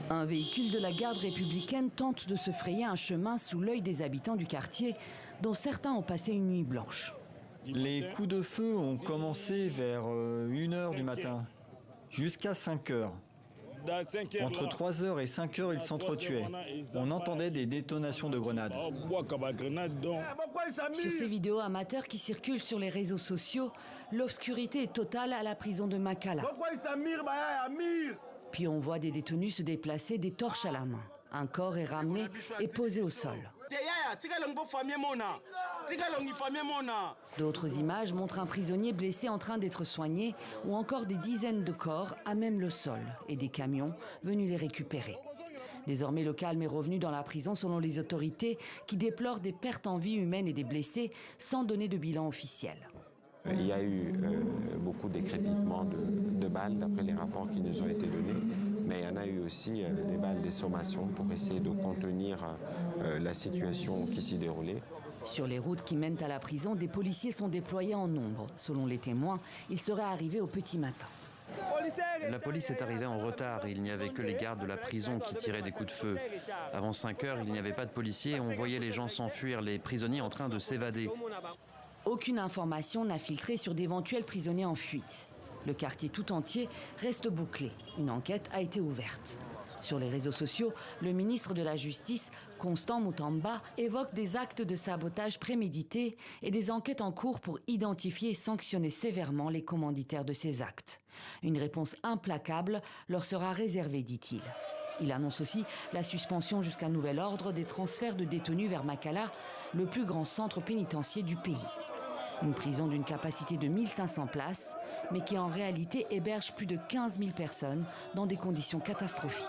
Un véhicule de la garde républicaine tente de se frayer un chemin sous l'œil des habitants du quartier, dont certains ont passé une nuit blanche. Les coups de feu ont commencé vers 1h du matin, jusqu'à 5h. Entre 3h et 5h, ils s'entretuaient. On entendait des détonations de grenades. Sur ces vidéos amateurs qui circulent sur les réseaux sociaux, l'obscurité est totale à la prison de Makala. Puis on voit des détenus se déplacer, des torches à la main. Un corps est ramené et posé au sol. D'autres images montrent un prisonnier blessé en train d'être soigné ou encore des dizaines de corps à même le sol et des camions venus les récupérer. Désormais, le calme est revenu dans la prison selon les autorités qui déplorent des pertes en vie humaine et des blessés sans donner de bilan officiel. Il y a eu beaucoup d'écrépitements de balles d'après les rapports qui nous ont été donnés, mais il y en a eu aussi des balles des sommations pour essayer de contenir la situation qui s'y déroulait. Sur les routes qui mènent à la prison, des policiers sont déployés en nombre. Selon les témoins, ils seraient arrivés au petit matin. La police est arrivée en retard. Il n'y avait que les gardes de la prison qui tiraient des coups de feu. Avant 5 heures, il n'y avait pas de policiers et on voyait les gens s'enfuir, les prisonniers en train de s'évader. Aucune information n'a filtré sur d'éventuels prisonniers en fuite. Le quartier tout entier reste bouclé. Une enquête a été ouverte. Sur les réseaux sociaux, le ministre de la Justice, Constant Mutamba, évoque des actes de sabotage prémédités et des enquêtes en cours pour identifier et sanctionner sévèrement les commanditaires de ces actes. Une réponse implacable leur sera réservée, dit-il. Il annonce aussi la suspension jusqu'à nouvel ordre des transferts de détenus vers Makala, le plus grand centre pénitentiaire du pays. Une prison d'une capacité de 1500 places, mais qui en réalité héberge plus de 15 000 personnes dans des conditions catastrophiques.